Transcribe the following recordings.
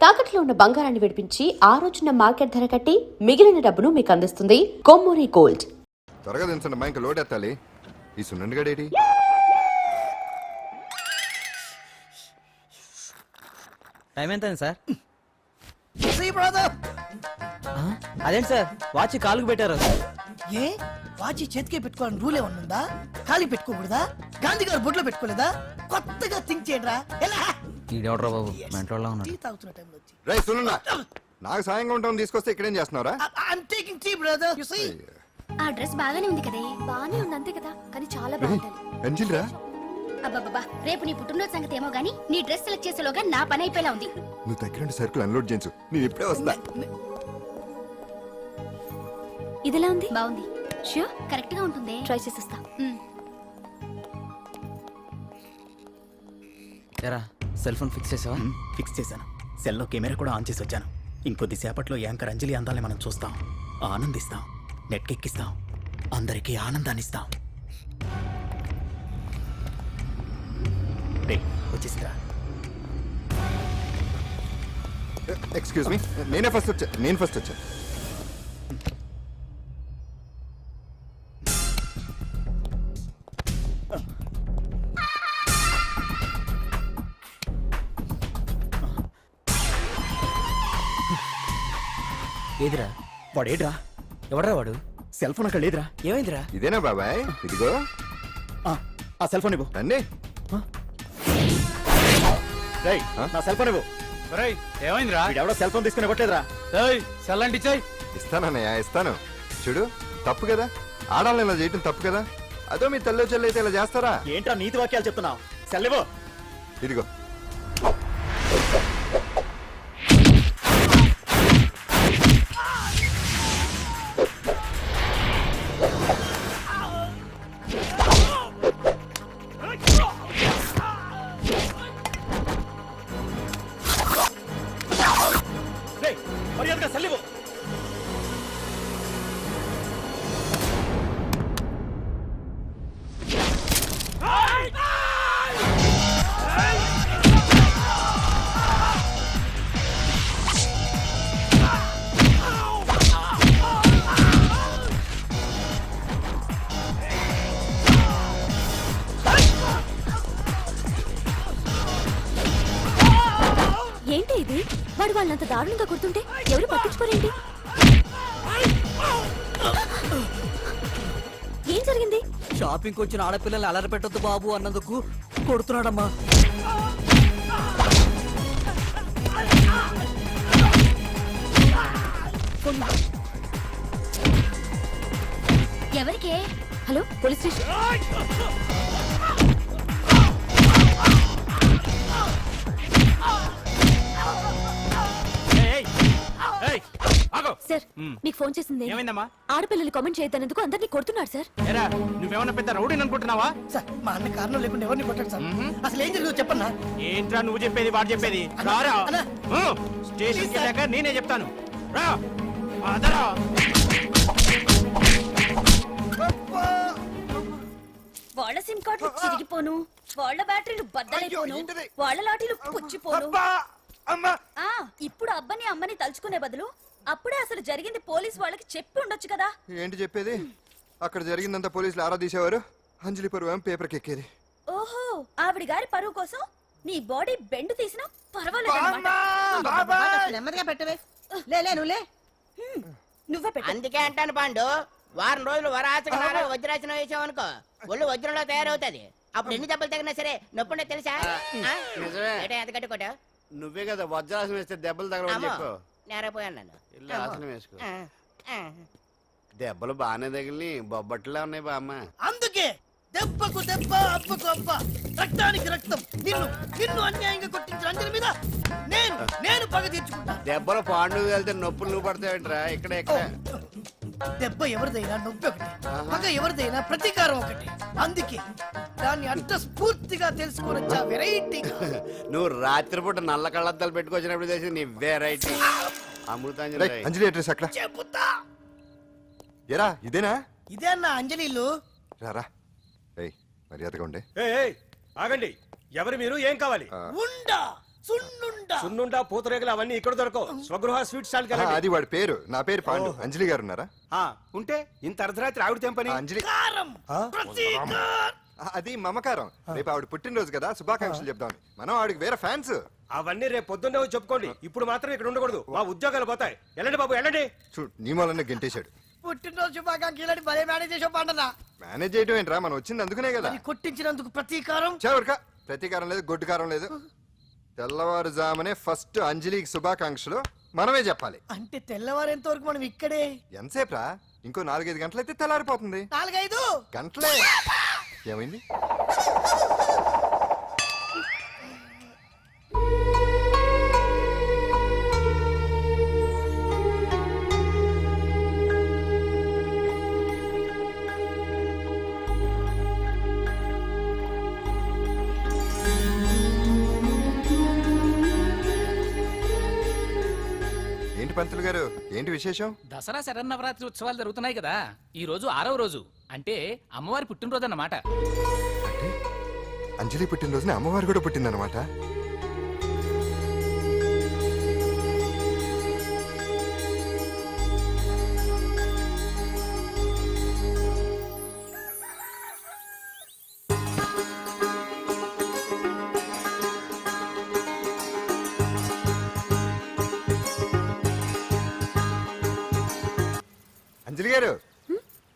తాకట్లో ఉన్న బంగారాన్ని విడిపించి ఆ రోజున మార్కెట్ ధర కట్టి మిగిలిన డబ్బును మీకు అందిస్తుంది కొమ్మూరి గోల్డ్. త్వరగా దించండి, మా ఇంకా లోడ్ ఎత్తాలి. ఈ సున్నండి గడేటి టైం ఎంత సార్? అదేంటి సార్ వాచ్ కాలుకు పెట్టారు? ఏ వాచి చేతికే పెట్టుకోవాలని రూల్ ఏమన్నా ఉందా? ఖాళీ పెట్టుకోకూడదా? గాంధీ గారు బొట్లో పెట్టుకోలేదా? కొత్తగా థింక్ చేయండిరా. ఎలా ఈడెవడ్రా బాబు మెంటోళ్ళ ఉన్నాడు. టీ తాగుతున్న టైంలో వచ్చి రై సునన్నా, నాకు సాయంగా ఉంటాం తీసుకొస్తే ఇక్కడేం చేస్తున్నావురా? I'm taking tea brother. You see ఆ డ్రెస్ బాగానే ఉంది కదే. బానే ఉంది అంతే కదా, కానీ చాలా బాగుంటుంది. అంజిల్రా, అబ్బబ్బబ్బా, రేపు నీ పుట్టినరోజు సంగతి ఏమో గానీ నీ డ్రెస్ సెలెక్ట్ చేసేలోగా నా పని అయిపోయేలా ఉంది. నువ్వు దగ్గర సరుకులు అన్లోడ్ చేయించు, నేను ఇప్పుడే వస్తా. ఇదిలా ఉంది? బాగుంది. ష్యూర్, కరెక్ట్ గా ఉంటుంది. ట్రై చేసిస్తా. ఎరా సెల్ ఫోన్ ఫిక్స్ చేసావా? ఫిక్స్ చేశాను. సెల్లో కెమెరా కూడా ఆన్ చేసి వచ్చాను. ఇంకొద్దిసేపట్లో యాంకర్ అంజలి అందాలని మనం చూస్తాం, ఆనందిస్తాం, నెట్కెక్కిస్తాం, అందరికీ ఆనందాన్నిస్తాం. రే వచ్చేసిందా? ఎక్స్క్యూజ్ మీ, నేను ఫస్ట్ వచ్చా. ఏదిరా వాడేడ్రా? ఎవడరా వాడు? సెల్ ఫోన్ అక్కడ లేదురా. ఏమైందిరా? ఇదేనా బాబాయ్? ఇదిగో ఆ సెల్ ఫోన్ ఇవ్వు. రండి. రేయ్, నా సెల్ ఫోన్ ఇవ్వు. ఏమైందిరా? వీడెవడో సెల్ ఫోన్ తీసుకుని ఇవ్వట్లేదురా. సెల్ అంటే ఇచ్చాయి. ఇస్తానన్నయ్య, ఇస్తాను. చూడు, తప్పు కదా, ఆడాలని ఇలా చేయటం తప్పు కదా. అదో మీ తల్లో చెల్లి అయితే ఇలా చేస్తారా? ఏంట్రా నీతి వాక్యాలు చెప్తున్నావు? సెల్ ఇవ్వు. ఇదిగో. రేయ్, మర్యాదగా సెల్ ఇవ్వు. ఏంటి ఇది? వాడు వాళ్ళంత దారుణంగా గుర్తుంటే ఎవరు పట్టించుకోరేంటి? ఏం జరిగింది? షాపింగ్ వచ్చిన ఆడపిల్లల్ని అలర పెట్టొద్దు బాబు అన్నందుకు కొడుతున్నాడమ్మా. ఎవరికే? Hello, police station. సార్, మీకు ఫోన్ చేసింది ఏమైందమ్మా? ఆడపిల్లలు కామెంట్ చేయొద్దనేందుకు అందరినీ కొడుతున్నాడు సార్. ఎరా నువ్వేమన్నా పెద్ద రౌడీని అనుకుంటున్నావా? సార్, మా అన్న కారణం లేకుండా ఎవరిని కొట్టాడు సార్? అసలు ఏం జరిగిందో చెప్పన్నా. ఏంట్రా నువ్వు చెప్పేది వాడు చెప్పేది? రారా స్టేషన్కి వెళ్ళాక నేనే చెప్తాను. రా అదరా. వాళ్ళ సిమ్ కార్డులు చిరిగిపోను, వాళ్ళ బ్యాటరీలు బద్దలైపోను, వాళ్ళ లాఠీలు పుచ్చిపోను. ఇప్పుడు అబ్బని అమ్మని తలుచుకునే బదులు అప్పుడే అసలు జరిగింది పోలీస్ వాళ్ళకి చెప్పి ఉండొచ్చు కదా. ఏంటి చెప్పేది? అక్కడ జరిగిందంతా పోలీసులు ఆరా తీసేవారు, అంజలి పరువు పేపర్కి ఎక్కేది. ఓహో, ఆవిడ గారి పరువు కోసం నీ బాడీ బెండ్ తీసినా పర్వాలేదు. నెమ్మదిగా పెట్టవే. లే నువ్వులే. నువ్వే పెట్టు. అందుకే అంటాను పాండు, వారం రోజులు వరాచకనాలు వజ్రాసనం వేసావనుకో ఒళ్ళు వజ్రంలో తయారవుతుంది. అప్పుడు ఎన్ని దెబ్బలు తగినా సరే నొప్పుండే తెలుసా? ఎంత కట్టుకోట నువ్వే కదా వజ్రాసనం వేస్తే దెబ్బలు తగలవని చెప్పు. నేరపోయాను నన్ను. ఇల్లు ఆసనం వేసుకో. దెబ్బలు బాగానే తగిలి బొబ్బట్లా ఉన్నాయి బామ్మ. అందుకే దెబ్బకు దెబ్బ, అబ్బకు అబ్బ, రక్తానికి రక్తం. నిన్ను అన్యాయంగా కొట్టించిన అంజలి మీద నేను పగ తీర్చుకుంటా. దెబ్బలు పాండు వెళ్తే నొప్పులు నువ్వు పడతావేంట్రా? ఇక్కడ దెబ్బ ఎవరిదైనా నొప్పి ఒకటి, పగ ఎవరిదైనా ప్రతీకారం ఒకటి. అందుకే దాన్ని అంత స్ఫూర్తిగా తెలుసుకోవచ్చా వెరైటీ. నువ్వు రాత్రిపూట నల్ల కళ్ళద్దాలు పెట్టుకొచ్చినప్పుడు చేసి నీ వెరైటీ అమృతాంజలి. అంజలి అడ్రస్ అక్కడ చెబుతా. ఎరా ఇదేనా? ఇదే అన్న అంజలిలు. రారా, మర్యాదగా ఉండే. ఆగండి, ఎవరు మీరు? ఏం కావాలి? ఉండా సున్నుండా సున్నుండా పూతరేగలు అవన్నీ ఇక్కడ దొరకవు స్వగృహ స్వీట్ స్టాల్ అది వాడి పేరు. నా పేరు పాండు. అంజలి గారు ఉన్నారా? ఉంటే ఇంత అర్ధరాత్రి ఆవిడ తెంపని అంజలి కారం ప్రతీకారం. అది మమకారం. రేపు ఆవిడ పుట్టినరోజు కదా, శుభాకాంక్షలు చెప్దామని. మనం ఆవిడకి వేరే ఫ్యాన్స్. అవన్నీ రేపు పొద్దున్నే వచ్చి చెప్పుకోండి. ఇప్పుడు మాత్రం ఇక్కడ ఉండకూడదు, మా ఉద్యోగాలు పోతాయి. వెళ్ళండి బాబు వెళ్ళండి. చూడు, నీ మూలన్న గెంటేశాడు. పుట్టినరోజు శుభాకాంక్షలు భలే మేనేజ్ చేసావు పండనా. మేనేజ్ చేయడం ఏంట్రా, మనం వచ్చింది అందుకునే కదా. అది కొట్టించినందుకు ప్రతీకారం. చవరక ప్రతీకారం లేదు, గొడ్డుకారం లేదు. తెల్లవారుజామునే ఫస్ట్ అంజలికి శుభాకాంక్షలు మనమే చెప్పాలి. అంటే తెల్లవారేంత వరకు మనం ఇక్కడే ఎంతసేపు రా? ఇంకో 4-5 గంటలైతే తెల్లారిపోతుంది. 4-5 గంటలే. ఏమైంది? ఏంటి పంతులు గారు, ఏంటి విశేషం? దసరా శరన్నవరాత్రి ఉత్సవాలు జరుగుతున్నాయి కదా, ఈ రోజు 6వ రోజు, అంటే అమ్మవారి పుట్టినరోజు అన్నమాట. అంటే అంజలి పుట్టినరోజున అమ్మవారు కూడా పుట్టిందన్నమాట. అంజలి గారు,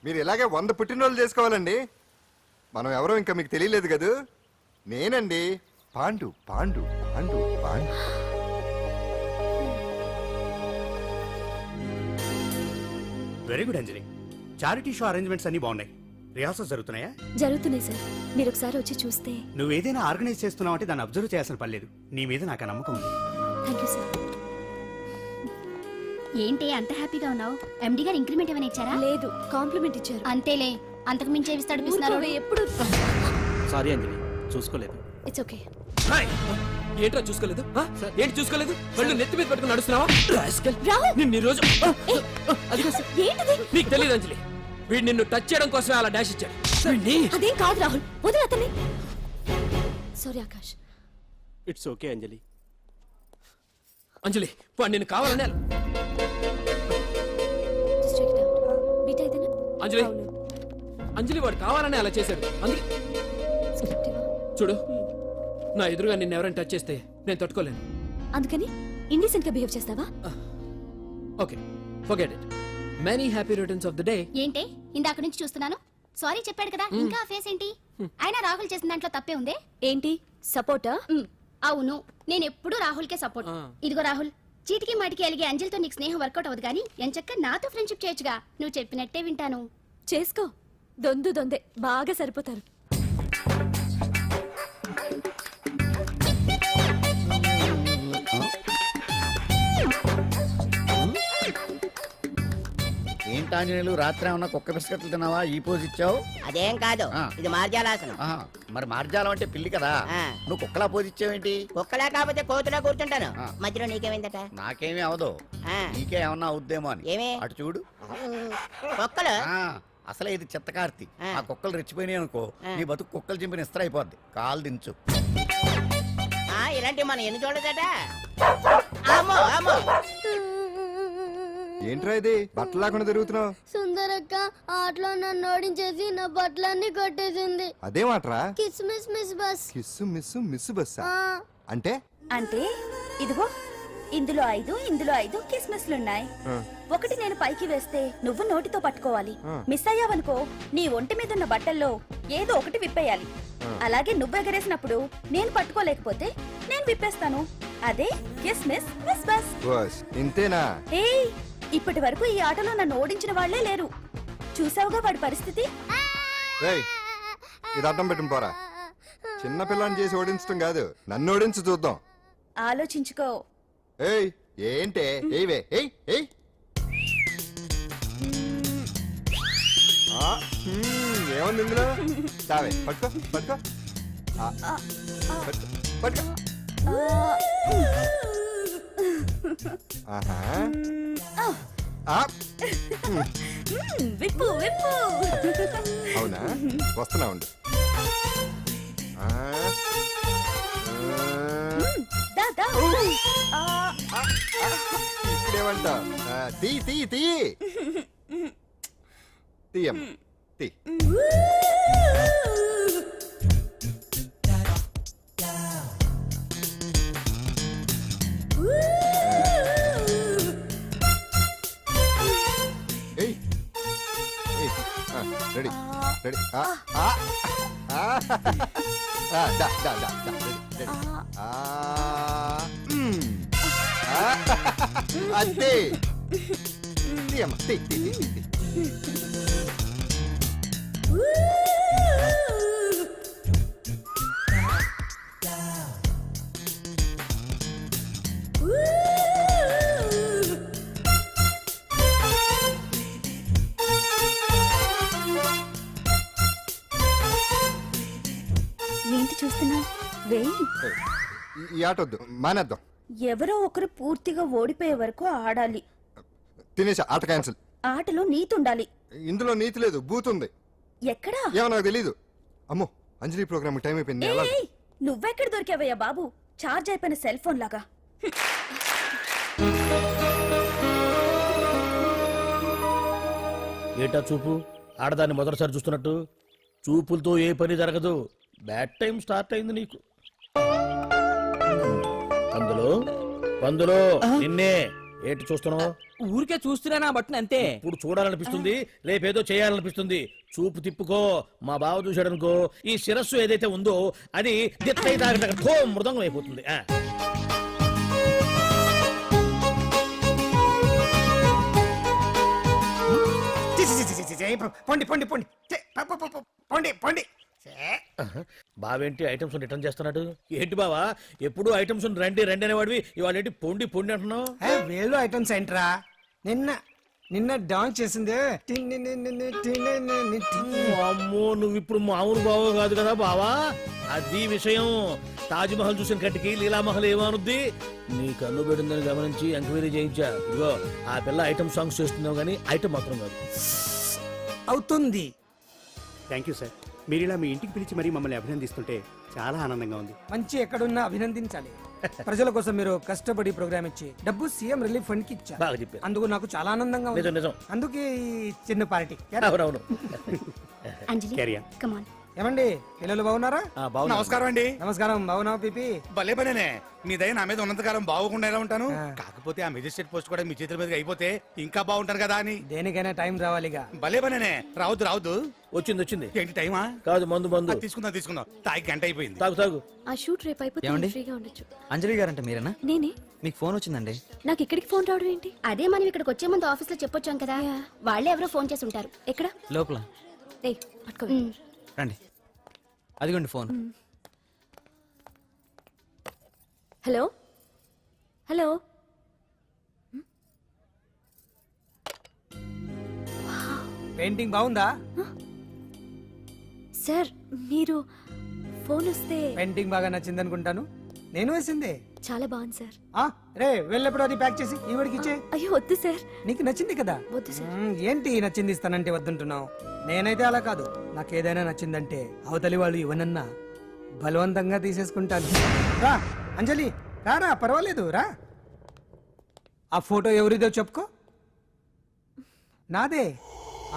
మీరు ఇలాగే 100 పుట్టినరోజులు చేసుకోవాలండి. మనం ఎవరో ఇంకా మీకు తెలియలేదు కదూ. నేనండి, పాండు పాండు పాండు పాండు. వెరీ గుడ్ అంజలి. చారిటీ షో అరేంజ్మెంట్స్ అన్ని బాగున్నాయి. రిహార్సల్స్ జరుగుతున్నాయా? జరుగుతున్నాయి సార్, మీరు ఒకసారి వచ్చి చూస్తే. నువ్వు ఏదైనా ఆర్గనైజ్ చేస్తున్నావు అంటే దాన్ని అబ్జర్వ్ చేయాల్సిన పని లేదు. నీ మీద నాకు ఆ నమ్మకం ఉంది. Thank you sir. ఏంటి అంత హ్యాపీగా ఉన్నావు? ఎండి గారు ఇంక్రిమెంట్ ఏమైనా ఇచ్చారా? లేదు, కాంప్లిమెంట్ ఇచ్చారు. అంతేలే, అంతకు మించి ఏమిస్తాడు పిస్తున్నారు ఎప్పుడు. సారీ అంజలి, చూసుకోలేదు. It's okay. ఏంట్రా చూసుకోలేదు? ఏంటి చూసుకోలేదు? వాళ్ళు నెత్తి మీద పట్టుకుని నడుస్తున్నావా? రాహుల్! నిన్ను ఈ రోజు అది కాదు సార్. ఏంటిది? నీకు తెలియదు అంజలి, వీడు నిన్ను టచ్ చేయడం కోసమే అలా డాష్ ఇచ్చాడు. అదేం కాదు రాహుల్, వదిలే అతన్ని. సారీ ఆకాష్. ఇట్స్ ఓకే అంజలి. అంజలి, వాడు నిన్ను కావాలనే Just check it out. Beta ఇదేనా? అంజలి, అవును. అంజలి వాడు కావాలనే అలా చేశాడు. అందుకే స్క్రిప్ట్ ఇవ్వా? చూడు, నా ఎదురుగా నిన్ను ఎవరైనా టచ్ చేస్తే నేను తట్టుకోలేను. అందుకని ఇండిసెంట్ గా బిహేవ్ చేస్తావా? Okay, forget it. Many happy returns of the day. ఏంటి ఇందాక నుంచి చూస్తున్నాను? సారీ చెప్పాడు కదా, ఇంకా ఆ ఫేస్ ఏంటి? అయినా రాహుల్ చేసిన దాంట్లో తప్పే ఉందే. ఏంటి సపోర్టా? అవును, నేను ఎప్పుడు రాహుల్ కే సపోర్ట్. ఇదిగో రాహుల్, చీటికి మాటికి అలిగే అంజలితో నీకు స్నేహం వర్కౌట్ అవ్వదు కానీ ఎంచక్క నాతో ఫ్రెండ్షిప్ చేయొచ్చుగా. నువ్వు చెప్పినట్టే వింటాను. చేసుకో, దొందే బాగా సరిపోతారు. ఏంటి ఆంజనేయులు, రాత్రి ఏమన్నా కుక్క బిస్కెట్లు తిన్నావా? ఈ పోజ్ ఇచ్చావు. అదేం కాదు, ఇది మార్జాలాసనం. ఆహా, మరి మార్జాలం అంటే పిల్లి కదా, నువ్వు కుక్కలా పోజ్ ఇచ్చావేంటి? కుక్కలా కాకపోతే కోతులా కూర్చుంటాను. మధ్యలో నీకేమైందట? నాకేమీ అవదు, నీకే ఏమన్నా అవుద్దేమో అని. ఏమి? అటు చూడు. కుక్కలు అసలే ఇది చిత్తకార్తి. ఆ కుక్కలు రెచ్చిపోయినాయి అనుకో, నీ బతుకు కుక్కలు చింపిన ఇస్త్ర అయిపోద్ది. కాలు దించు. ఇలాంటివి మనం ఎన్ని చూడదట. అమ్మో అమ్మో, ఏంట్రా ఇది బట్టలు లేకుండా తిరుగుతున్నావు? సుందరక్క ఆటలో నన్ను ఓడించేసి నా బట్టలన్నీ కొట్టేసింది. అదేమాట్రా? Kiss miss miss bus. Kiss miss miss బస్సా అంటే? అంటే ఇదిగో ఇందులో 5 కిస్మిస్లున్నాయి. ఒకటి నేను పైకి వేస్తే నువ్వు నోటితో పట్టుకోవాలి. మిస్ అయ్యావనుకో నీ ఒంటి మీద ఉన్న బట్టల్లో ఏదో ఒకటి విప్పేయాలి. అలాగే నువ్వు ఎగరేసినప్పుడు నేను పట్టుకోలేకపోతే నేను విప్పేస్తాను. అదే కిస్మిస్ మిస్ బస్. బస్ ఇంతేనా? ఏయ్, ఇప్పటి వరకు ఈ ఆటలో నన్ను ఓడించిన వాళ్లే లేరు. చూసావుగా వాడి పరిస్థితి. రేయ్, ఇది అర్థం పెట్టుకుని పోరా. చిన్న పిల్లని చేసి ఓడించడం కాదు, నన్ను ఓడించి చూద్దాం. ఆలోచించుకో. ఏయ్ ఏంటే? ఏవే ఏయ్ ఏయ్. ఏముంది ఇందులో? తావే పట్టుకో పట్టుకో పట్టుకో. ఆహా. విప్పు విప్పు. అవునా, వస్తున్నా ఉండు. ఆ, దా దా ఇప్పుడేమంట తీ తీ తీ తీయం తీ ఏయ్ ఏయ్ రెడీ రెడీ దా దా దా దా రెడీ రెడీ అదే తీయమ్మ తీ తీ తీ తీ ఏంటి చూస్తున్నా వేయి ఈ ఆట వద్దు మానేద్దాం ఎవరో ఒకరు పూర్తిగా ఓడిపోయే వరకు ఆడాలి తినేసా ఆట క్యాన్సిల్ ఆటలో నీతి ఉండాలి ఇందులో నీతి లేదు బూత్ ఉంది ఎక్కడా ఏమో నాకు తెలీదు అమ్మో అంజలి ప్రోగ్రామ్ టైం అయిపోయింది ఎలా ఏయ్, నువ్వెక్కడ దొరికావయ్యా బాబు చార్జ్ అయిపోయిన సెల్ ఫోన్ లాగా ఏటా చూపు ఆడదాన్ని మొదటిసారి చూస్తున్నట్టు చూపులతో ఏ పని జరగదు బ్యాడ్ టైం స్టార్ట్ అయింది నీకు పందులో నిన్నే ఏంటి చూస్తున్నావు ఊరికే చూస్తున్నానా బట్టను అంతే. ఇప్పుడు చూడాలనిపిస్తుంది రేపేదో చేయాలనిపిస్తుంది చూపు తిప్పుకో మా బావ చూశాడనుకో ఈ శిరస్సు ఏదైతే ఉందో అది దిత్తై తాగట మృదంగం అయిపోతుంది పొండి పొండి పొండి పొండి పొండి బావేంటి ఐటమ్స్ రిటర్న్ చేస్తున్నాడు ఏంటి బావా ఎప్పుడు ఐటమ్స్ రండి రండి అనేవాడివి ఇవాళ ఏంటి పొండి పొండి అంటున్నావు వేలు ఐటమ్స్ ఏంట్రా నిన్న నిన్న డాన్స్ చేసిందే అమ్మో నువ్వు ఇప్పుడు మామూలు బావ కాదు కదా బావా అది విషయం తాజ్ మహల్ చూసిన కట్టికి లీలామహల్ ఏమనుద్ది నీ కన్ను పెట్టిందని గమనించి ఎంక్వైరీ చేయించా ఇదిగో ఆ పిల్ల ఐటమ్ సాంగ్స్ చేస్తున్నావు కానీ ఐటమ్ మాత్రం కాదు అవుతుంది. థ్యాంక్ యూ సార్ మీరు ఇలా మీ ఇంటికి పిలిచి మరీ మమ్మల్ని అభినందిస్తుంటే చాలా ఆనందంగా ఉంది. మంచి ఎక్కడున్నా అభినందించాలి. ప్రజల కోసం మీరు కష్టపడి ప్రోగ్రామ్ ఇచ్చి డబ్బు సీఎం రిలీఫ్ ఫండ్ కి ఇచ్చారు. బాగా చెప్పారు. అందుకు నాకు చాలా ఆనందంగా ఉంది. నిజం నిజం అందుకే ఈ చిన్న పార్టీ. అవునవును అంజలి Carry on. కమాన్ ఏమండి పిల్లలు బాగున్నారా? నమస్కారం అండి. నమస్కారం. బాగున్నావు పిపి? భలే పనేనే మీ దయ నా మీద ఉన్నంతకాలం బాగుకుండా ఎలా ఉంటాను. కాకపోతే ఆ మెజిస్ట్రేట్ పోస్ట్ కూడా మీ చేతుల మీద అయిపోతే ఇంకా బాగుంటాను కదా అని. దేనికైనా టైం రావాలిగా. భలే పనేనే రావద్దు రావద్దు. వచ్చింది ఏంటి టైమా? కాదు మందు తీసుకుందాం తాగి గంట అయిపోయింది. తాగు ఆ షూట్ రేపు అయిపోతే ఫ్రీగా ఉండొచ్చు. అంజలి గారంట మీరేనా? నేనే. మీకు ఫోన్ వచ్చిందండి. నాకు ఇక్కడికి ఫోన్ రావడం ఏంటి? అదే మనం ఇక్కడికి వచ్చే ముందు ఆఫీస్ లో చెప్పొచ్చాం కదా, వాళ్ళే ఎవరో ఫోన్ చేసి ఉంటారు. ఎక్కడ? లోపల ఏయ్ పట్టుకో. రండి. అదిగోండి ఫోన్. హలో హలో పెయింటింగ్ బాగుందా? సార్ మీరు ఫోన్ వస్తే పెయింటింగ్ బాగా నచ్చింది అనుకుంటాను. నేను వేసిందే. చాలా బాగుంది సార్. రే వెళ్ళప్పుడు అది ప్యాక్ చేసి ఈవిడికి ఇచ్చే. అయ్యో వద్దు సార్. నీకు నచ్చింది కదా. వద్దు సార్. ఏంటి నచ్చింది ఇస్తానంటే వద్దుంటున్నావు? నేనైతే అలా కాదు. నాకు ఏదైనా నచ్చిందంటే అవతలి వాళ్ళు ఇవ్వనన్నా బలవంతంగా తీసేసుకుంటాను. రా అంజలి రా పర్వాలేదు రా. ఆ ఫోటో ఎవరిదో చెప్పుకో. నాదే.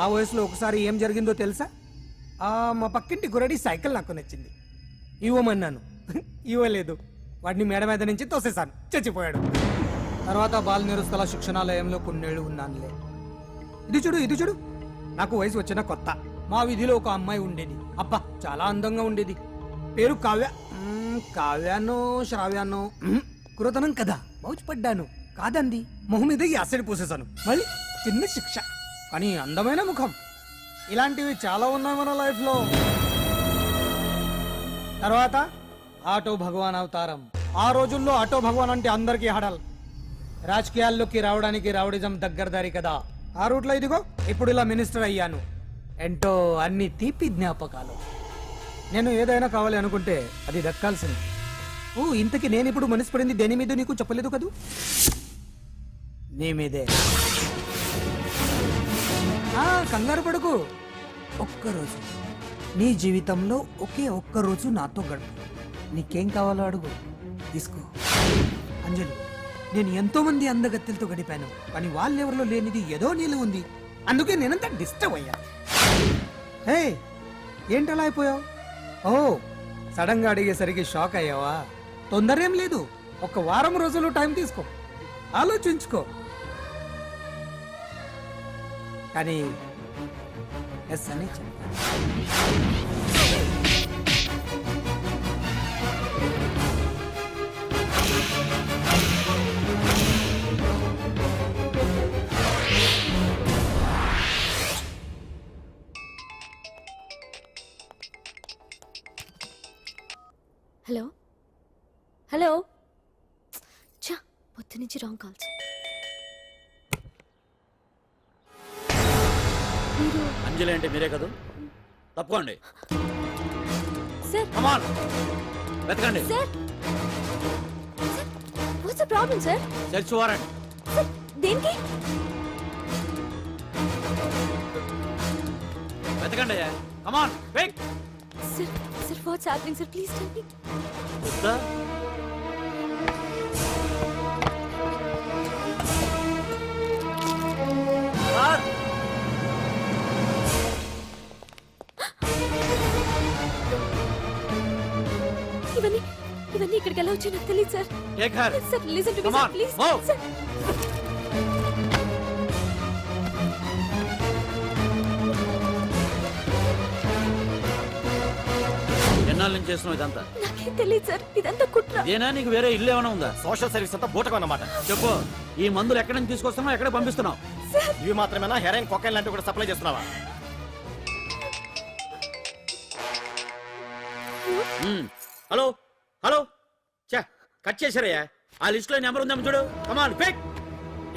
ఆ వయసులో ఒకసారి ఏం జరిగిందో తెలుసా? మా పక్కింటి గురడి సైకిల్ నాకు నచ్చింది. ఇవ్వమన్నాను, ఇవ్వలేదు. వాడిని మేడ మీద నుంచి తోసేశాను, చచ్చిపోయాడు. తర్వాత బాల నిరుస్తల శిక్షణాలయంలో కొన్నేళ్లు ఉన్నానులే. ఇది చూడు నాకు వయసు వచ్చిన కొత్త. మా వీధిలో ఒక అమ్మాయి ఉండేది. అబ్బా చాలా అందంగా ఉండేది. పేరు కావ్య. కావ్యానో శ్రావ్యానో కురతనం కదా. మౌచిపడ్డాను. కాదండి, మొహం మీద యాసిడ్ పోసేశాను. మళ్ళీ చిన్న శిక్ష, కానీ అందమైన ముఖం. ఇలాంటివి చాలా ఉన్నాయి మన లైఫ్ లో. తర్వాత ఆటో భగవాన్ అవతారం. ఆ రోజుల్లో ఆటో భగవాన్ అంటే అందరికీ హడల్. రాజకీయాల్లోకి రావడానికి రౌడిజం దగ్గరదారి కదా. ఆ రూట్లో ఇదిగో ఇప్పుడు ఇలా మినిస్టర్ అయ్యాను. ఏంటో అన్ని తీపి జ్ఞాపకాలు. నేను ఏదైనా కావాలి అనుకుంటే అది దక్కాల్సింది. ఇంతకీ నేను ఇప్పుడు మనసు పడింది దేని మీద నీకు చెప్పలేదు కదూ? నీ మీదే. కంగారు పడుకు. ఒక్కరోజు నీ జీవితంలో ఒకే ఒక్క రోజు నాతో గడుపు. నీకేం కావాలో అడుగు, తీసుకో. అంజలి, నేను ఎంతో మంది అందగత్తెలతో గడిపాను, కానీ వాళ్ళెవరిలో లేనిది ఏదో నీళ్ళు ఉంది. అందుకే నేనంతా డిస్టర్బ్ అయ్యా. హే, ఏంటలా అయిపోయావు? ఓ, సడన్ గా అడిగేసరికి షాక్ అయ్యావా? తొందర ఏం లేదు, ఒక వారం రోజులు టైం తీసుకో, ఆలోచించుకో. కానీ ఎస్ అని చెప్పాను. హలో హలో, చా పొద్దు నుంచి రాంగ్ కాల్స్. మీరు అంజలి అంటే మీరే కదా, తప్పుకోండి. సార్ కమాన్ వెతకండి. Sir what's the problem sir? Search warrant. Sir దేనికి? వెతకండి. Come on wait. Sir sir what's happening sir, please tell me. ఇవన్నీ ఇవన్నీ ఇక్కడికి ఎలా వచ్చాయో నాకు తెలియదు sir. Take her. Sir listen to me Come sir, on, please move. Sir. ఎన్నాళ్ళ నుంచి చేస్తున్నావు ఇదంతా? నాకేం తెలియదు సార్, ఇదంతా కుట్ర. ఇదేనా నీకు వేరే ఇల్లు ఏమైనా ఉందా? సోషల్ సర్వీస్ అంతా బూటకం అన్నమాట. చెప్పు, ఈ మందులు ఎక్కడి నుంచి తీసుకొస్తున్నావు, ఎక్కడ పంపిస్తున్నావు? ఇవి మాత్రమేనా, హెరైన్ కొకైన్ లాంటివి కూడా సప్లై చేస్తున్నావా? హలో హలో, చా కట్ చేశారయ్యా. ఆ లిస్ట్ లో నెంబర్ ఉందేమో చూడు. Come on pick.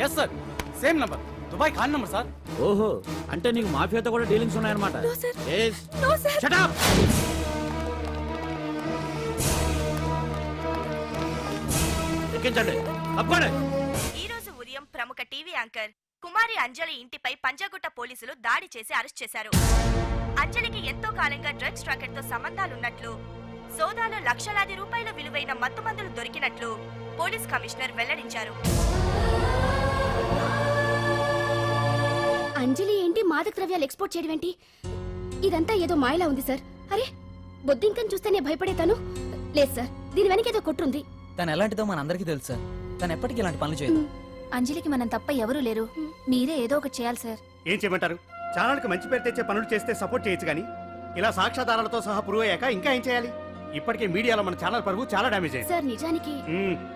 Yes sir, same number, Dubai Khan number sir. ఓహో, అంటే నీకు మాఫియాతో కూడా డీలింగ్స్ ఉన్నాయన్నమాట. No, sir. Yes. No, sir. Shut up. ఎక్కించండి, తప్పండి. ఈ రోజు ఉదయం ప్రముఖ టీవీ యాంకర్ కుమారి అంజలి ఇంటిపై పంజాగుట్ట పోలీసులు దాడి చేసి అరెస్ట్ చేశారు. అంజలికి ఎంతో కాలంగా డ్రగ్స్ రాకెట్ తో సంబంధాలున్నట్లు, సోదాలో లక్షలాది రూపాయల విలువైన మత్తుమందులు దొరికినట్లు పోలీస్ కమిషనర్ వెల్లడించారు. అంజలి ఏంటి మాదక ద్రవ్యాలు ఎక్స్పోర్ట్ చేయడం ఏంటి? ఇదంతా ఏదో మాయలా ఉంది సార్. అరే, బొద్దింకని చూస్తేనే భయపడేతాను. లేదు సార్, దీని వెనక ఏదో కొట్టుంది. తను ఎలాంటిదో మనందరికీ తెలుసు సార్. తను ఎప్పటికీ ఇలాంటి పనులు చేయదు. అంజలికి మనం తప్ప ఎవరూ లేరు, మీరే ఏదో ఒకటి చేయాలి సార్. ఏం చేయమంటారు? ఛానల్కి మంచి పేరు తెచ్చే పనులు చేస్తే సపోర్ట్ చేయొచ్చు కానీ ఇలా సాక్ష్యాధారాలతో సహా ప్రూవ్ అయ్యాక ఇంకా ఏం చేయాలి? ఇప్పటికే మీడియాలో మన ఛానల్ పరువు చాలా డ్యామేజ్ అయింది. సార్ నిజానికి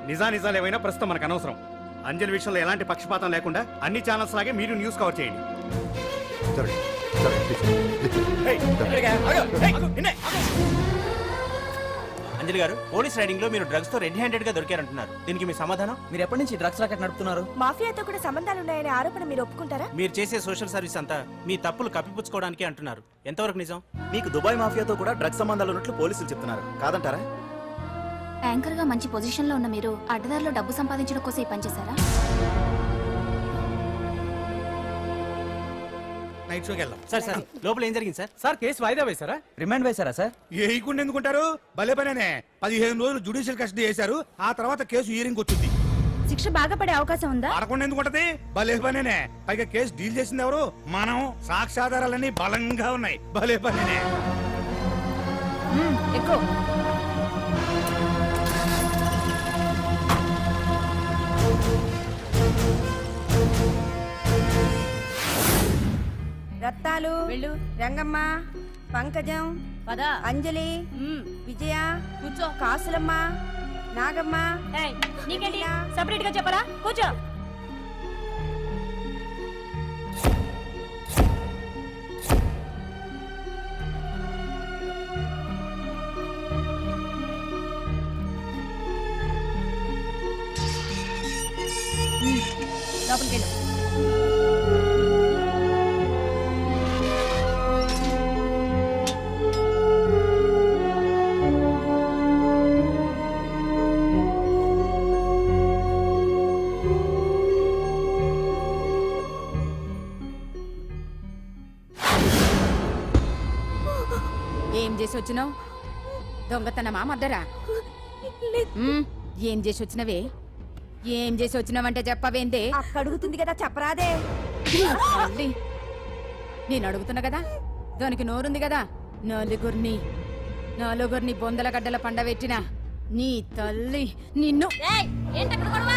నిజాలు ఏమైనా ప్రస్తుతం మనకు అనవసరం. అంజలి విషయంలో ఎలాంటి పక్షపాతం లేకుండా అన్ని ఛానల్స్ లాగే మీరు న్యూస్ కవర్ చేయండి. అంజలి గారు, పోలీస్ రైడింగ్ లో మీరు డ్రగ్స్ తో రెడ్ హ్యాండెడ్ గా దొరికారంటున్నారు. దీనికి మీ సమాధానం? మీరు ఎప్పటి నుంచి డ్రగ్స్ రాకెట్ నడుపుతున్నారు? మాఫియాతో కూడా సంబంధాలున్నాయనే ఆరోపణ మీరు ఒప్పుకుంటారా? మీరు చేసే సోషల్ సర్వీస్ అంతా మీ తప్పులు కప్పిపుచ్చుకోవడానికి అంటున్నారు. ఎంతవరకు నిజం? మీకు దుబాయ్ మాఫియాతో కూడా డ్రగ్స్ సంబంధాలు ఉన్నట్లు పోలీసులు చెప్తున్నారు, కాదంటారా? యాంకర్ గా మంచి పొజిషన్ లో ఉన్న మీరు అడ్డదారిలో డబ్బు సంపాదించడం కోసం ఈ పని చేశారా? నైట్ షోకి వెళ్దాం. సార్ సార్, లోపల ఏం జరిగింది సార్? సార్ కేసు వాయిదా వేశారా? రిమాండ్ వేశారా సార్? ఏయకుండా ఎందుకుంటారు? భలే పనేనే. 15 రోజులు జుడిషియల్ కస్టడీ చేశారు, ఆ తర్వాత కేసు హియరింగ్ వచ్చింది. శిక్ష బాగా పడే అవకాశం ఉందా? పడకుండా ఎందుకుంటది? భలే పనేనే. పైగా కేసు డీల్ చేసింది ఎవరు? మనం. సాక్ష్యాధారాలన్నీ బలంగా ఉన్నాయి. భలే పనేనే. ఎక్కువ రత్నాలు, రంగమ్మ, పంకజం, అంజలి, విజయ, కూర్చో, కాసులమ్మ, నాగమ్మ. నీకేంటి సెపరేట్ గా చెప్పరా? కూర్చో. లోపలికి వెళ్ళు. చేసి వచ్చినావు? దొంగతనమా మద్దరా? ఏం చేసి వచ్చినవే? ఏం చేసి వచ్చినావంటే చెప్పవేందే? అక్క అడుగుతుంది కదా చెప్పరాదే. మళ్ళీ నేను అడుగుతున్నా కదా, దానికి నోరుంది కదా. నలుగురిని బొందల గడ్డల పండబెట్టిన నీ తల్లి నిన్ను. ఏంటక్కడ గొడవ?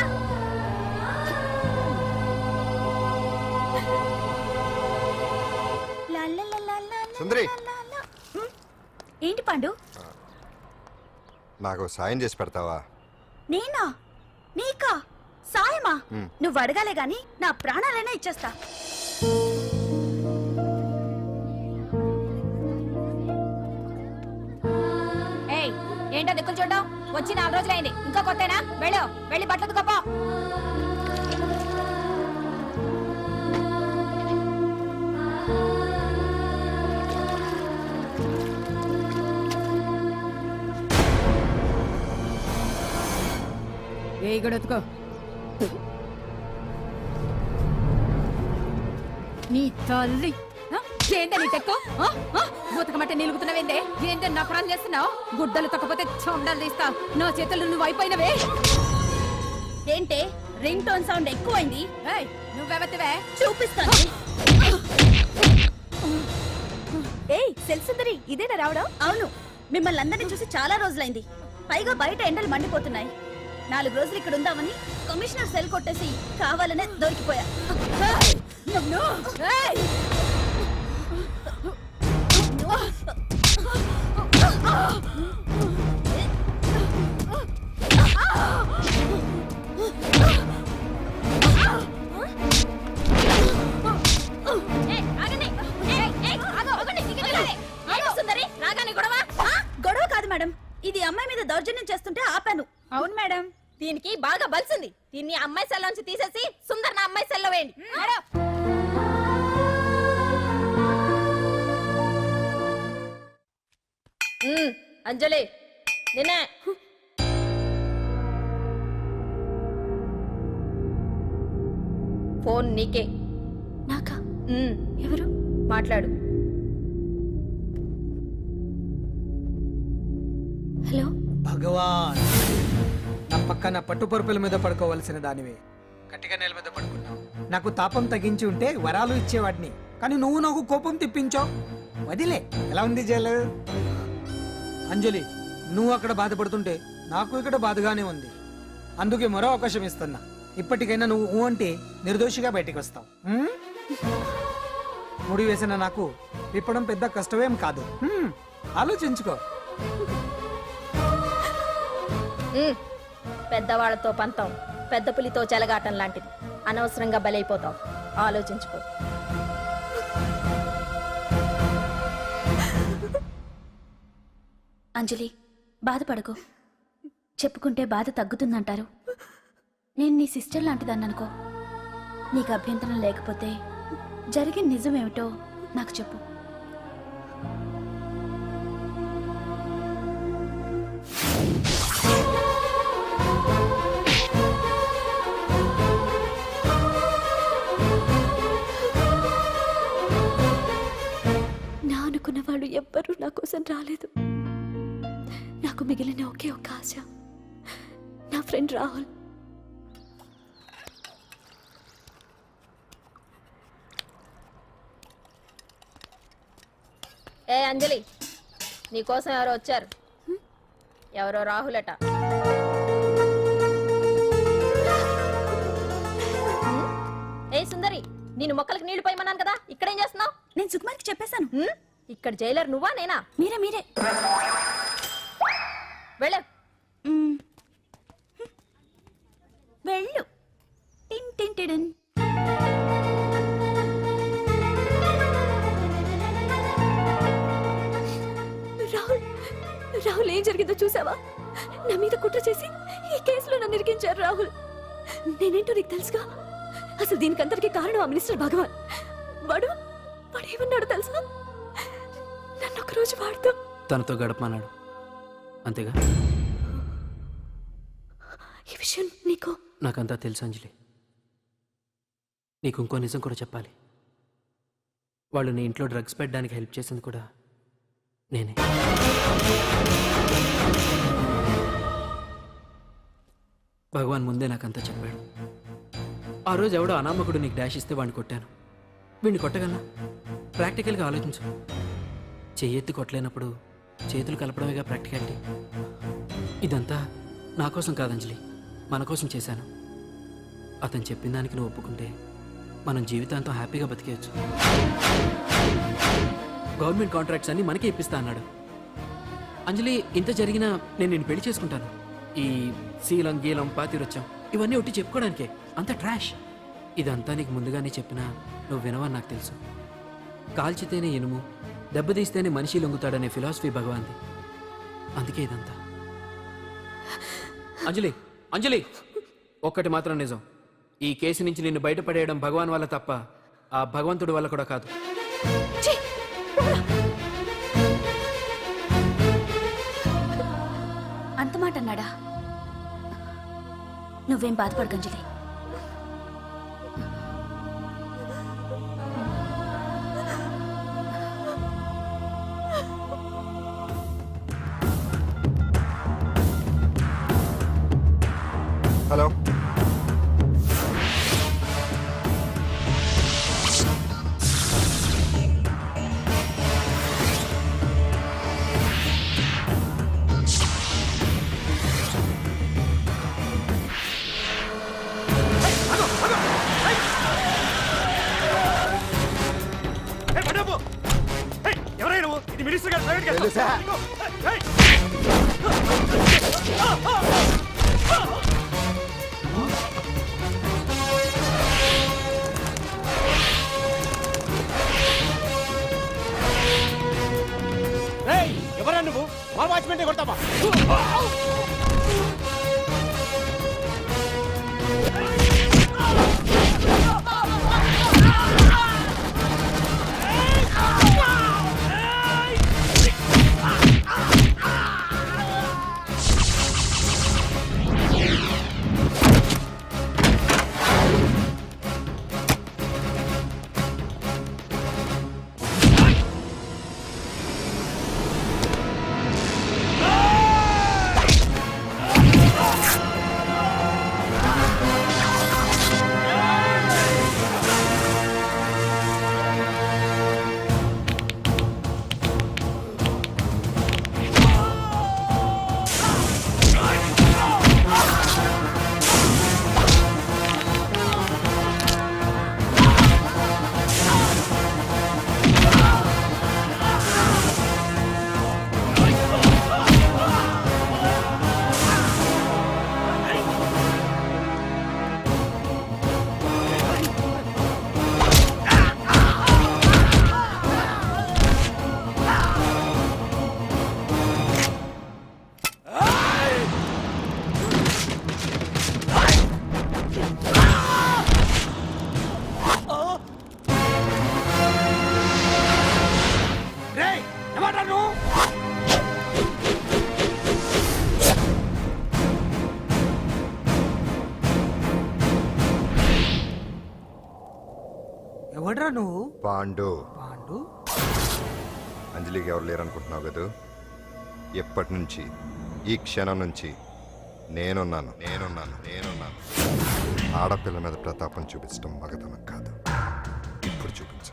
సుందరి ఏంటి పండు? నాకు సాయం చేసి పెడతావా? నేనా? నీకా సాయమా? నువ్వు అడగాలే గాని నా ప్రాణాలైనా ఇచ్చేస్తా. ఏయ్, ఏంటో దిక్కులు చూడడం? వచ్చి 4 రోజులైంది, ఇంకా కొత్తేనా? వెళ్ళి బట్టలు కప్ప. ఏ గడొత్తుకో. నీ తల్లి ఏంటే నీ టెక్కు? బూతకమంటే నిలుగుతున్నావేందే? ఏంటే నా ప్రాణం చేస్తున్నావు? గుడ్డలు తొక్కపోతే చొండలు తీస్తా. నా చేతులు నువ్వు అయిపోయినవే. ఏంటే రింగ్ టోన్ సౌండ్ ఎక్కువైంది? నువ్వెవతివే? చూపిస్తాను. ఏయ్ సెల్సుందరి, ఇదేనా రావడం? అవును, మిమ్మల్ని అందరినీ చూసి చాలా రోజులైంది. పైగా బయట ఎండలు మండిపోతున్నాయి. 4 రోజులు ఇక్కడ ఉందామని కమిషనర్ సెల్ కొట్టేసి కావాలనే దొరికిపోయా. గొడవ కాదు మేడం, ఇది అమ్మాయి మీద దౌర్జన్యం చేస్తుంటే ఆపాను. అవును మేడం, దీనికి బాగా బలిసింది. దీన్ని అమ్మాయి సెల్ నుంచి తీసేసి సుందర్ నా అమ్మాయి సెల్లో వేయండి. అంజలి నిన్నే. ఫోన్ నీకే. నాకా? ఎవరు? మాట్లాడు. హలో భగవాన్, నా పక్కన పట్టుపరుపుల మీద పడుకోవలసిన దానివే గట్టిగా నేల మీద పడుకున్నావు. నాకు తాపం తగ్గించి ఉంటే వరాలు ఇచ్చేవాడిని, కానీ నువ్వు నాకు కోపం తెప్పించావు. వదిలే. ఎలా ఉంది జైలు? అంజలి, నువ్వు అక్కడ బాధపడుతుంటే నాకు ఇక్కడ బాధగానే ఉంది. అందుకే మరో అవకాశం ఇస్తున్నా. ఇప్పటికైనా నువ్వు ఊ అంటే నిర్దోషిగా బయటికి వస్తావు. ముడి వేసిన నాకు విప్పడం పెద్ద కష్టమేం కాదు. ఆలోచించుకో. పెద్దవాళ్లతో పంతం పెద్ద పులితో చెలగాటం లాంటిది. అనవసరంగా బలైపోతావు. ఆలోచించుకో. అంజలి, బాధపడకు. చెప్పుకుంటే బాధ తగ్గుతుందంటారు. నేను నీ సిస్టర్ లాంటిదాన్ని అనుకో. నీకు అభ్యంతరం లేకపోతే జరిగిన నిజమేమిటో నాకు చెప్పు. నా అనుకున్న వాళ్ళు ఎవ్వరూ నా కోసం రాలేదు. నాకు మిగిలిన ఒకే ఒక ఆశ, నా ఫ్రెండ్ రాహుల్. ఏ అంజలి, నీకోసం ఎవరో వచ్చారు. ఎవరో రాహులట. ఏ సుందరి, నేను మొక్కలకు నీళ్లు పోయమన్నాను కదా, ఇక్కడేం చేస్తున్నావు? నేను సుకుమార్కి చెప్పేశాను. ఇక్కడ జైలర్ నువ్వా నేనా? మీరే. వెళ్ళ వెళ్ళు. టిన్ టిన్ టిడిన్. రాహుల్ ఏం జరిగిందో చూసావా? నా మీద కుట్ర చేసి ఈ కేసులో నన్ను ఇరికించారు రాహుల్. నేనేంటో నీకు తెలుసుగా. అసలు దీనికంతటికి కారణం ఆ మినిస్టర్ భగవాన్. వాడు ఏమన్నాడు తెలుసా? నన్ను ఒక రోజు వాడుతూ తనతో గడపమన్నాడు, అంతేగా? ఈ విషయం నీకు? నాకంతా తెలుసు అంజలి. నీకు ఇంకో నిజం కూడా చెప్పాలి. వాళ్ళు నీ ఇంట్లో డ్రగ్స్ పెట్టడానికి హెల్ప్ చేసింది కూడా నేనే. భగవాన్ ముందే నాకంతా చెప్పాడు. ఆ రోజు ఎవడో అనామకుడు నీకు డాష్ ఇస్తే వాడిని కొట్టాను. వీడిని కొట్టగలనా? ప్రాక్టికల్గా ఆలోచించు. చెయ్యెత్తి కొట్టలేనప్పుడు చేతులు కలపడమేగా ప్రాక్టికాలిటీ. ఇదంతా నా కోసం కాదంజలి, మన కోసం చేశాను. అతను చెప్పిన దానికి నువ్వు ఒప్పుకుంటే మనం జీవితాంతం హ్యాపీగా బతికేయచ్చు. గవర్నమెంట్ కాంట్రాక్ట్స్ అన్ని మనకే ఇప్పిస్తా అన్నాడు. అంజలి, ఇంత జరిగినా నేను నిన్ను పెళ్లి చేసుకుంటాను. ఈ శీలం గీలం పాతిరొచ్చాం ఇవన్నీ ఒట్టి చెప్పుకోవడానికే, అంత ట్రాష్. ఇదంతా నీకు ముందుగానే చెప్పినా నువ్వు వినవని నాకు తెలుసు. కాల్చితేనే ఇనుము, దెబ్బతీస్తేనే మనిషి లొంగుతాడనే ఫిలాసఫీ భగవాన్ది. అందుకే ఇదంతా. అంజలి, అంజలి, ఒక్కటి మాత్రం నిజం, ఈ కేసు నుంచి నిన్ను బయటపడేయడం భగవాన్ వల్ల తప్ప ఆ భగవంతుడి వల్ల కూడా కాదు. అంత మాట అన్నాడా? నువ్వేం బాధపడకంజలి. హలో, ఎవరైనా నువ్వు? ఇది మినిస్టర్ గారు ప్రైవేట్ గెస్ట్ హౌస్. తెలుసా? ఏయ్! ఎవరా నువ్వు? మా వాచ్మెంట్ కొడతావా? ఎవడ్రా నువ్వు? పాండు. పాండు? అంజలికి ఎవరు లేరనుకుంటున్నావు కదా? ఎప్పటి నుంచి, ఈ క్షణం నుంచి నేనున్నాను. ఆడపిల్ల మీద ప్రతాపం చూపించడం మగతనం కాదు. ఇప్పుడు చూపించు.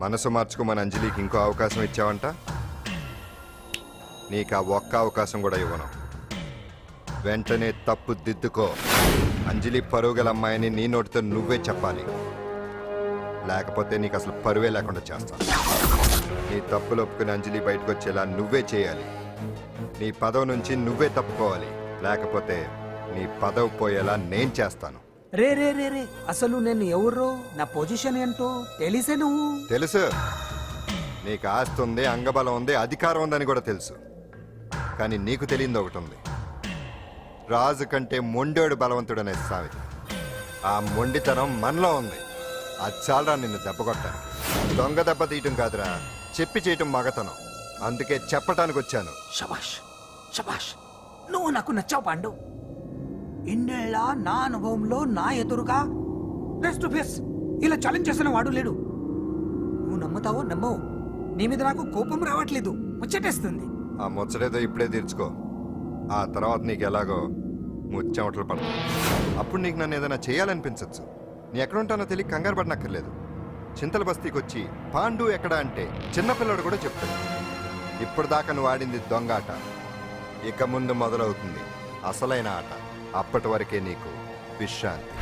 మనసు మార్చుకోమని అంజలికి ఇంకో అవకాశం ఇచ్చావంట. నీకు ఆ ఒక్క అవకాశం కూడా ఇవ్వను. వెంటనే తప్పు దిద్దుకో. అంజలి పరువుగల అమ్మాయిని నీ నోటితో నువ్వే చెప్పాలి, లేకపోతే నీకు అసలు పరువే లేకుండా చేస్తాను. నీ తప్పులు ఒప్పుకుని అంజలి బయటకు వచ్చేలా నువ్వే చేయాలి. నీ పదవి నుంచి నువ్వే తప్పుకోవాలి, లేకపోతే నీ పదవి పోయేలా నేను చేస్తాను. రే రే రే రే అసలు నేను ఎవరో, నా పొజిషన్ ఏంటో తెలిసే నువ్వు. తెలుసు, నీకు ఆస్తి ఉంది, అంగబలం ఉంది, అధికారం ఉందని కూడా తెలుసు. కానీ నీకు తెలియంది ఒకటి ఉంది. రాజు కంటే మొండోడు బలవంతుడనే సామెత. ఆ మొండితనం మనలో ఉంది. అది చాలరా నిన్ను దెబ్బ కొట్టాను. దొంగ దెబ్బ తీయటం కాదురా, చెప్పి చేయటం మగతనం. అందుకే చెప్పటానికి వచ్చాను. శబాష్ శబాష్, నువ్వు నాకు నచ్చావు పాండు. ఇన్నేళ్ళ నా అనుభవంలో నా ఎదురుగా ఫేస్ టు ఫేస్ ఇలా ఛాలెంజ్ చేసిన వాడు లేడు. నువ్వు నమ్ముతావో నమ్మవు, నీ మీద నాకు కోపం రావట్లేదు, ముచ్చటేస్తుంది. ఆ ముచ్చటేదో ఇప్పుడే తీర్చుకో. ఆ తర్వాత నీకు ఎలాగో ముచ్చెమటలు పడతాయి. అప్పుడు నీకు నన్ను ఏదైనా చేయాలనిపించచ్చు. నీ ఎక్కడుంటానో తెలియ కంగారు పడనక్కర్లేదు. చింతల బస్తీకి వచ్చి పాండు ఎక్కడ అంటే చిన్నపిల్లడు కూడా చెప్తాడు. ఇప్పుడు దాకా నువ్వు ఆడింది దొంగ ఆట, ఇక ముందు మొదలవుతుంది అసలైన ఆట. అప్పటి వరకే నీకు విశ్రాంతి.